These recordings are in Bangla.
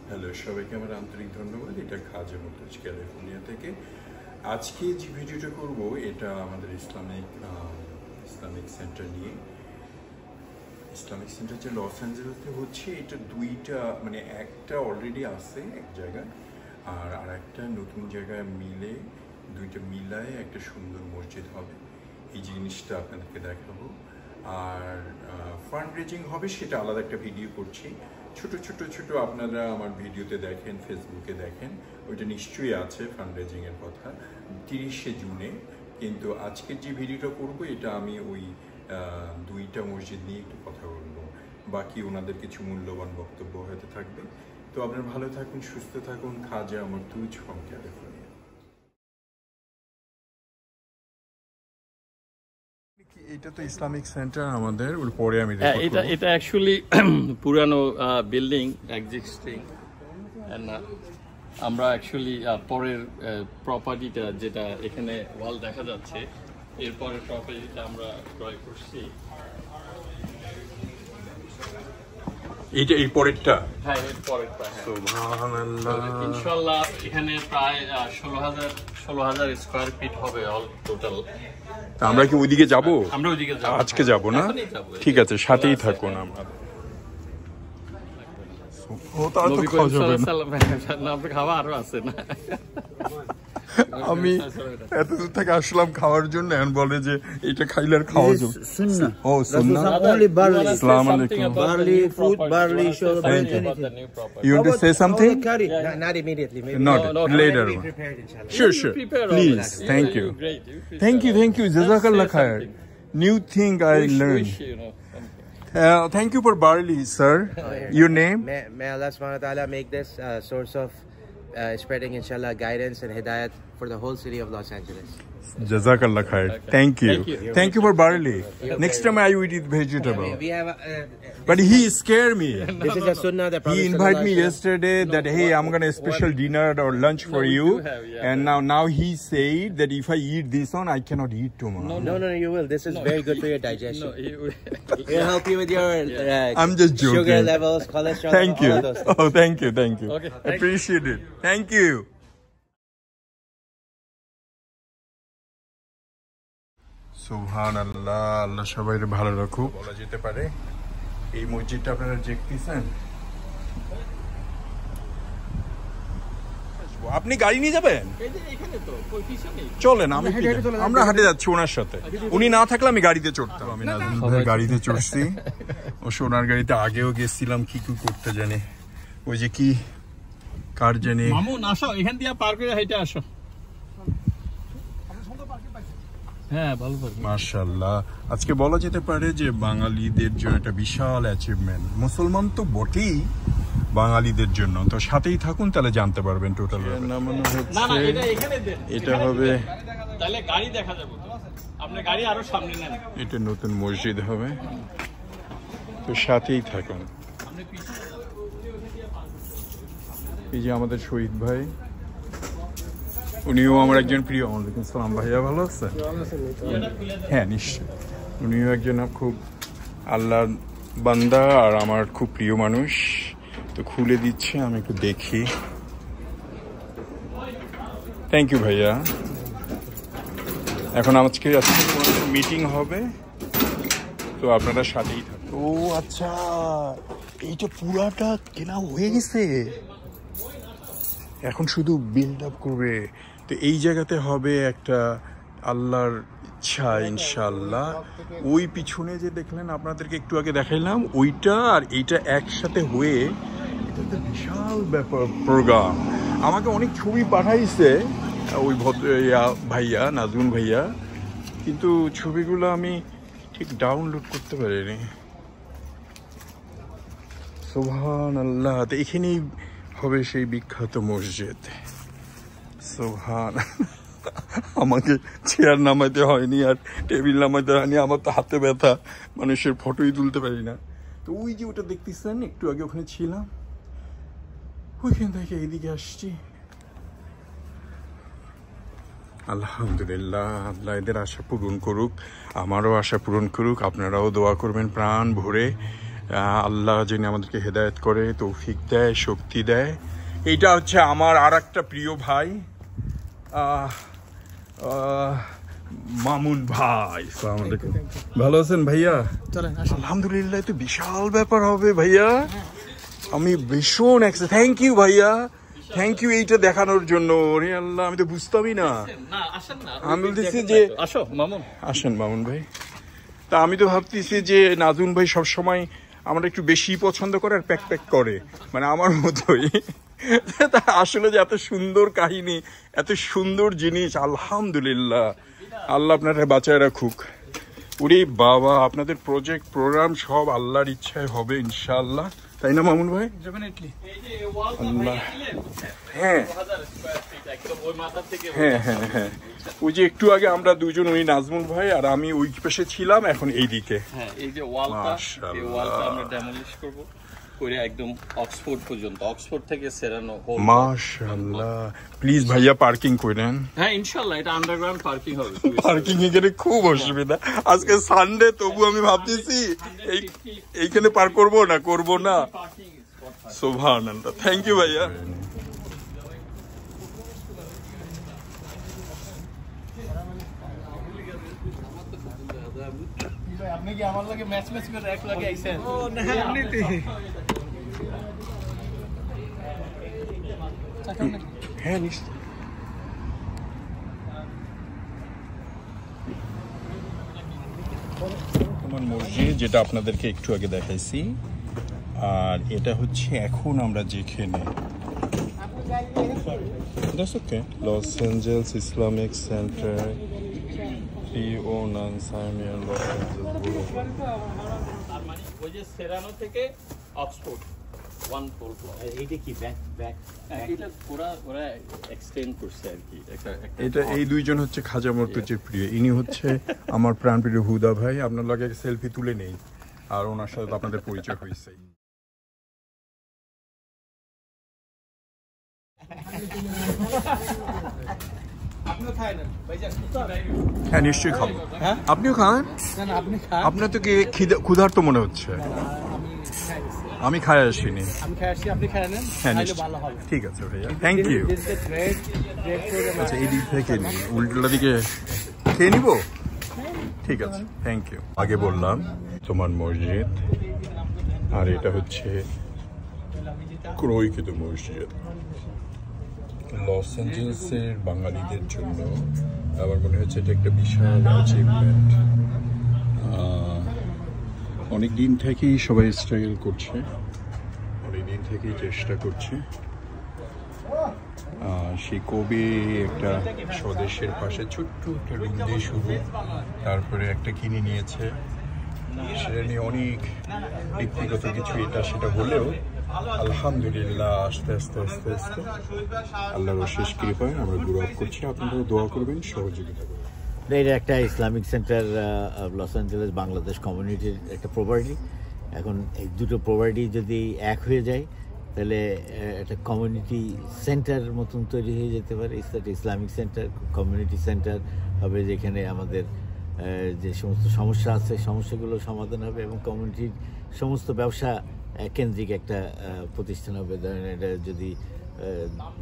হ্যালো সবাইকে আমার আন্তরিক ধন্যবাদ। এটা খাজা মুর্তজ ক্যালিফোর্নিয়া থেকে। আজকে যে ভিডিওটা করব এটা আমাদের ইসলামিক সেন্টার নিয়ে। ইসলামিক সেন্টার যে লস অ্যাঞ্জেলেসে হচ্ছে, এটা দুইটা, মানে একটা অলরেডি আছে এক জায়গায়, আর একটা নতুন জায়গায় দুইটা মিলায় একটা সুন্দর মসজিদ হবে। এই জিনিসটা আপনাদেরকে দেখাবো। আর ফান্ড রেজিং হবে, সেটা আলাদা একটা ভিডিও করছি। ছোট আপনারা আমার ভিডিওতে দেখেন, ফেসবুকে দেখেন, ওইটা নিশ্চয়ই আছে ফান্ড রেজিংয়ের কথা 30শে জুনে। কিন্তু আজকের যে ভিডিওটা করব এটা আমি ওই দুইটা মসজিদ নিয়ে একটু কথা বলবো, বাকি ওনাদের কিছু মূল্যবান বক্তব্য হতে থাকবে। তো আপনারা ভালো থাকুন, সুস্থ থাকুন। খাজা মুর্তজ ফ্রম ক্যালিফোর্নিয়া। এটা তো ইসলামিক সেন্টার আমাদের, ওর পরে আমি এটা অ্যাকচুয়ালি পুরানো বিল্ডিং এক্সিস্টিং, আমরা অ্যাকচুয়ালি পরের প্রপার্টিটা যেটা এখানে ওয়াল দেখা যাচ্ছে, এরপরের প্রপার্টিটা আমরা ক্রয় করছি। এই পরেরটা? হ্যাঁ, এর পরেরটা। সুবহানাল্লাহ। ইনশাআল্লাহ এখানে প্রায় 16,000 স্কয়ার ফিট হবে অল টোটাল। আমরা কি ওইদিকে যাব? আমরা ওইদিকে যাব, আজকে যাব না? ঠিক আছে, সাথেই থাকুন। আমরা খাওয়া আরো আছে না? আমি এত দূর থেকে আসলাম খাওয়ার জন্য, এখন বলে যে এটা খাইলে আর খাওয়া যাবে। ও সুন্নাহ। আসসালামু আলাইকুম। Barley, fruit, barley, sugar. You want to say something? Curry. Not immediately. Maybe. Not later. Prepared, inshallah. Sure. Please. Thank you. Thank you. Jazakallah khair. New thing I learned. Thank you for barley, sir. Your name? May Allah subhanahu wa ta'ala make this a source of spreading, inshallah, guidance and hidayat for the whole city of Los Angeles. Jazakallah khair. Thank you for barley. Next time I will eat vegetable. We have But he scared me. this is a sunnah that He invited me yesterday that, hey, I'm going to special dinner or lunch for you. And now he said that if I eat this one, I cannot eat tomorrow. No, you will. This is very good for your digestion. It will help you with your I'm just joking. sugar levels, cholesterol, Thank you. all those things. Oh, thank you. Okay. Appreciate it. Thank you. সুবহানাল্লাহ। আল্লাহ সবাইকে ভালো রাখুক, বলা যেতে পারে। এই মসজিদটা আপনারা দেখতেছেন। আপনি গাড়ি নিয়ে যাবেন? চলেন, আমরা হাঁটে যাচ্ছি ওনার সাথে। উনি না থাকলে আমি গাড়িতে চড়তাম। আমি গাড়িতে চড়ছি, ও সোনার গাড়িতে আগেও গেছিলাম। কি করতে জানি, ওই যে কি কার জানি। মামুন আসো, এখান দিয়ে পার করে হেঁটে আসো। হ্যাঁ, ভালো পারবে। মাশাআল্লাহ। আজকে বলা যেতে পারে যে বাঙালিদের জন্য একটা বিশাল অ্যাচিভমেন্ট। মুসলমান তো বটেই, বাঙালিদের জন্য। তো সাথেই থাকুন, তাহলে জানতে পারবেন টোটাল। এটা হবে, তাহলে গাড়ি দেখা যাবে। আপনি গাড়ি আরো সামনে নেন। এটা নতুন মসজিদ হবে, তো সাথেই থাকুন। এই যে আমাদের শহীদ ভাই, উনিও আমার একজন প্রিয়। ওয়ালাইকুম আসসালাম। ভাইয়া ভালো আছেন? হ্যাঁ, নিশ্চয়। উনিও একজন খুব আল্লাহর বান্দা আর আমার খুব প্রিয় মানুষ। তো খুলে দিচ্ছে, আমি একটু দেখি। থ্যাংক ইউ ভাইয়া। এখন আজকে মিটিং হবে, তো আপনারা সাথেই থাকুন। ও আচ্ছা, এইটা পুরাটা কেনা হয়ে গেছে, এখন শুধু বিল্ড আপ করবে। তো এই জায়গাতে হবে একটা আল্লাহর ইচ্ছা, ইনশাআল্লাহ। ওই পিছনে যে দেখলেন, আপনাদেরকে একটু আগে দেখাইলাম, ওইটা আর এইটা একসাথে হয়ে এটা একটা বিশাল ব্যাপার প্রোগ্রাম। আমাকে অনেক ছবি পাঠাইছে ওই ভাইয়া, নাজমুন ভাইয়া, কিন্তু ছবিগুলো আমি ঠিক ডাউনলোড করতে পারিনি। সুবহানাল্লাহ। তো এখানেই হবে সেই বিখ্যাত মসজিদ। সুবহান। আমাকে চেয়ার নামাইতে হয়নি আর টেবিল নামাইতে হয়নি, আমার তো হাতে ব্যথা, মানুষের ফটোই তুলতে পারি না। তো ওই যে ওটা দেখতেছেন, একটু আগে ওখানে ছিলাম, ওইখান থেকে এইদিকে আসছি। আলহামদুলিল্লাহ, আল্লাহ এদের আশা পূরণ করুক, আমারও আশা পূরণ করুক। আপনারাও দোয়া করবেন প্রাণ ভরে আল্লাহ যিনি আমাদেরকে হেদায়েত করে, তৌফিক দেয়, শক্তি দেয়। এইটা হচ্ছে আমার আর একটা প্রিয় ভাই মামুন ভাই। আসসালামু আলাইকুম, ভালো আছেন ভাইয়া? আলহামদুলিল্লাহ, তো বিশাল ব্যাপার হবে ভাইয়া, আমি ভীষণ থ্যাংক ইউ ভাইয়া, থ্যাংক ইউ এইটা দেখানোর জন্য। ওরে আল্লাহ, আমি তো বুঝতামই না। আমি বলতেছি যে আসেন মামুন ভাই। তা আমি তো ভাবতেছি যে নাজুন ভাই সবসময় আমরা একটু বেশি পছন্দ করে আর প্যাক প্যাক করে, মানে আমার মতোই। তা আসলে যে এত সুন্দর কাহিনী, এত সুন্দর জিনিস, আলহামদুলিল্লাহ, আল্লাহ আপনারা বাঁচায় রাখুক। ওরে বাবা, আপনাদের প্রজেক্ট প্রোগ্রাম সব আল্লাহর ইচ্ছায় হবে ইনশাআল্লাহ, তাই না মামুন ভাই? আল্লাহ, হ্যাঁ হ্যাঁ হ্যাঁ হ্যাঁ, ওই যে একটু আগে আমরা দুজন, উনি নাজমুল ভাই আর আমি ওই পাশে ছিলাম, এখন এইদিকে। হ্যাঁ, এই যে ওয়ালটা, এই ওয়ালটা আমরা ডেমোলিশ করব করে একদম অক্সফোর্ড পর্যন্ত, অক্সফোর্ড থেকে সেরানো হোল। মাশাআল্লাহ, প্লিজ ভাইয়া পার্কিং করেন। হ্যাঁ ইনশাআল্লাহ, এটা আন্ডারগ্রাউন্ড পার্কিং হবে। পার্কিং এখানে খুব অসুবিধা, আজকে সানডে, তবু আমি ভাবতেছি এইখানে পার্ক করবো না। সুবহানাল্লাহ, থ্যাংক ইউ ভাইয়া। আপনি কি আমার লাগে ম্যাচ করে এক লাগে আইছেন? ও না, এমনিতে। হ্যাঁ নিশ্চয়। তোমার মসজিদ, যেটা আপনাদেরকে একটু আগে দেখাইছি, আর এটা হচ্ছে এখন আমরা যেখানে, That's okay. Los Angeles Islamic Center, 309 Simon, Los Angeles Boulevard. তার মানে ওই যে সেরানো থেকে অক্সফোর্ড ওয়ান ফোর ব্লক। এইটা কি ব্যাক এটা ওরা এক্সটেন্ড করছে আর কি। এটা এই দুইজন হচ্ছে খাজা মর্তুজার প্রিয়, ইনি হচ্ছে আমার প্রাণপ্রিয় হুদা ভাই। আপনার লাগে সেলফি তুলে নেই, আর ওনার সাথে তো আপনাদের পরিচয় হয়েছে। হ্যাঁ নিশ্চয়ই খাবো। আপনিও খান? আপনার তো কি ক্ষুধার্ত মনে হচ্ছে? আমি খাই আসিনি। হ্যাঁ ঠিক আছে ভাইয়া, থ্যাংক ইউ। আচ্ছা, এই দিক থেকে নিই, উল্টোটা দিকে খেয়ে নিব? ঠিক আছে, থ্যাংক ইউ। আগে বললাম তোমার মসজিদ, আর এটা হচ্ছে ক্রয়কৃত মসজিদ। লস অ্যাঞ্জেলেসের বাঙালিদের জন্য আমার মনে হচ্ছে এটা একটা বিশাল অ্যাচিভমেন্ট। অনেক দিন থেকেই সবাই স্ট্রাগল করছে, অনেক দিন থেকেই চেষ্টা করছে। সেই কবে একটা স্বদেশের পাশে ছোট্ট একটা রুম দিয়ে শুরু, তারপরে একটা কিনে নিয়েছে, সেটা নিয়ে অনেক ব্যক্তিগত কিছু এটা সেটা হলেও আলহামদুলিল্লাহ আস্তে আস্তে আস্তে আস্তে আল্লাহর অশেষ কৃপায় আমরা গ্রো আপ করছি। আপনারা দোয়া করবেন, সহযোগিতা করবেন। এটা একটা Islamic centre Los Angeles Bangladesh কমিউনিটির একটা প্রপার্টি। এখন এই দুটো প্রপার্টি যদি এক হয়ে যায় তাহলে একটা কমিউনিটি সেন্টার মতন তৈরি হয়ে যেতে পারে। ইসলামিক সেন্টার, কমিউনিটি সেন্টার হবে, যেখানে আমাদের যে সমস্ত সমস্যা আছে সমস্যাগুলো সমাধান হবে, এবং কমিউনিটির সমস্ত ব্যবসা কেন্দ্রিক একটা প্রতিষ্ঠান হবে। ধরেন এটা যদি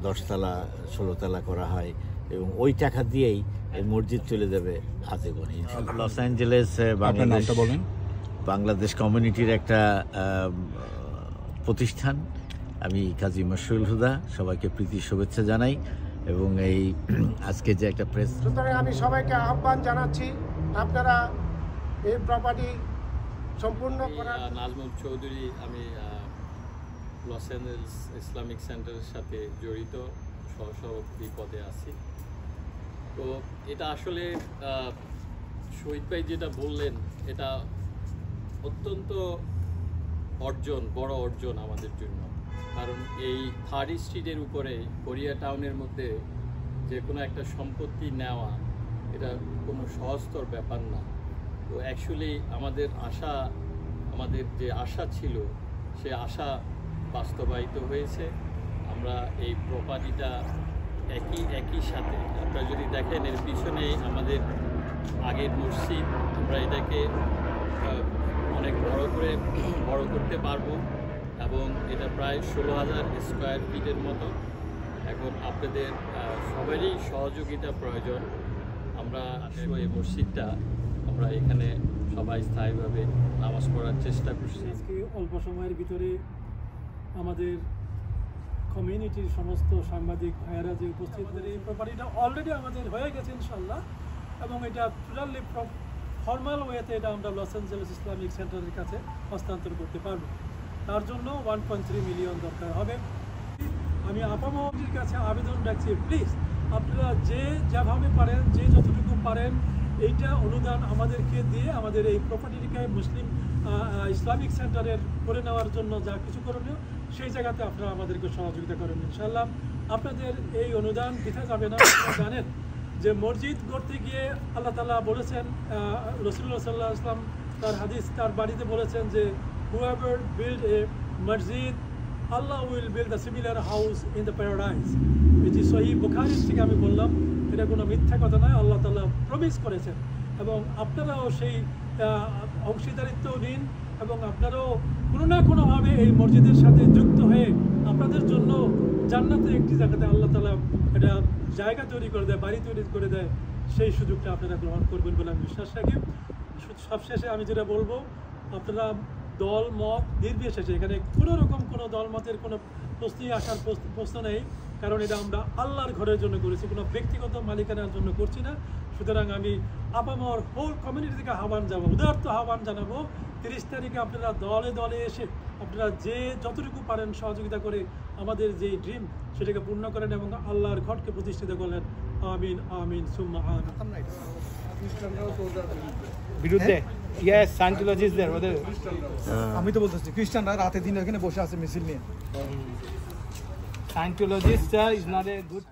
10 তলা 16 তলা করা হয়, এবং ওই টাকা দিয়েই এই মসজিদ চলে যাবে আজীবনে। লস অ্যাঞ্জেলেস বাংলাদেশ কমিউনিটির একটা প্রতিষ্ঠান। আমি কাজী মশরুল হুদা, সবাইকে প্রীতি শুভেচ্ছা জানাই। এবং এই আজকে যে একটা প্রেস, সুতরাং আমি সবাইকে আহ্বান জানাচ্ছি, আপনারা এই প্রপার্টি সম্পূর্ণ করার। নাজমুল চৌধুরী, আমি লস অ্যাঞ্জেলেস ইসলামিক সেন্টারের সাথে জড়িত সহসভাপতি পদে আছি। তো এটা আসলে শহীদ ভাই যেটা বললেন, এটা অত্যন্ত বড় অর্জন আমাদের জন্য। কারণ এই 3rd স্ট্রিটের উপরে কোরিয়া টাউনের মধ্যে যে কোনো একটা সম্পত্তি নেওয়া, এটা কোনো সহজতর ব্যাপার না। তো অ্যাকচুয়ালি আমাদের যে আশা ছিল, সে আশা বাস্তবায়িত হয়েছে। আমরা এই প্রপার্টিটা একই সাথে, আপনারা যদি দেখেন এর পিছনে আমাদের আগের মসজিদ, আমরা এটাকে অনেক বড় করতে পারবো এবং এটা প্রায় 16,000 স্কোয়ার ফিটের মতো। এখন আপনাদের সবারই সহযোগিতা প্রয়োজন। আমরা এই মসজিদটা আমরা এখানে সবাই স্থায়ীভাবে নামাজ পড়ার চেষ্টা করছি। আজকে অল্প সময়ের ভিতরে আমাদের কমিউনিটির সমস্ত সাংবাদিক ভাইয়েরা যে উপস্থিত, এই প্রপার্টিটা অলরেডি আমাদের হয়ে গেছে ইনশাল্লাহ, এবং এটা টোটালি ফর্মাল ওয়েতে এটা আমরা লস অ্যাঞ্জেলেস ইসলামিক সেন্টারের কাছে হস্তান্তর করতে পারবো। তার জন্য 1.3 মিলিয়ন দরকার হবে। আমি আপামহটির কাছে আবেদন রাখছি, প্লিজ আপনারা যেভাবে পারেন, যতটুকু পারেন, এইটা অনুদান আমাদেরকে দিয়ে আমাদের এই প্রপার্টিটিকে মুসলিম ইসলামিক সেন্টারের করে নেওয়ার জন্য যা কিছু করণীয় সেই জায়গাতে আপনারা আমাদেরকে সহযোগিতা করেন ইনশাআল্লাহ। আপনাদের এই অনুদান বৃথা যাবে না। আপনারা জানেন যে মসজিদ গড়তে গিয়ে আল্লাহ তাআলা বলেছেন, রাসূলুল্লাহ সাল্লাল্লাহু আলাইহি ওয়াসাল্লাম তার হাদিস, তার বাড়িতে বলেছেন যে whoever build a masjid, Allah will build a similar house in the paradise. এটি সহিহ বুখারী থেকে আমি বললাম, এটা কোনো মিথ্যা কথা নয়, আল্লাহ তাআলা প্রমিস করেছেন। এবং আপনারাও সেই অংশীদারিত্ব নিন এবং আপনারাও কোনো না কোনোভাবে এই মসজিদের সাথে যুক্ত হয়ে আপনাদের জন্য জান্নাতে একটি জায়গাতে আল্লাহ তাআলা এটা জায়গা তৈরি করে দেয়, বাড়ি তৈরি করে দেয়, সেই সুযোগটা আপনারা গ্রহণ করবেন বলে আমি বিশ্বাস রাখি। সবশেষে আমি যেটা বলবো, আপনারা দল মত নির্বিশেষে, এখানে কোনো রকম কোনো দল মতের কোনো প্রশ্নই আসার প্রশ্ন নেই, কারণ এটা আমরা আল্লাহর ঘরের জন্য করেছি, কোনো ব্যক্তিগত মালিকানার জন্য করছি না। সুতরাং আমি আপামর হোল কমিউনিটি থেকে উদারত আহ্বান জানাবো, 30 তারিখে আপনারা দলে দলে এসে আপনারা যতটুকু পারেন সহযোগিতা করে আমাদের যে ড্রিম সেটাকে পূর্ণ করেন এবং আল্লাহর ঘরকে প্রতিষ্ঠিত করলেন। আমিন আমিন সুম্মা আমিন। বিরুদ্ধে ইয়েস সায়েন্টোলজিস্টদের ওদের আমি তো বলতেছি খ্রিস্টানরা রাতে দিন এখানে বসে আছে মিছিল নিয়ে। সায়েন্টোলজিস্ট ইজ নট এ গুড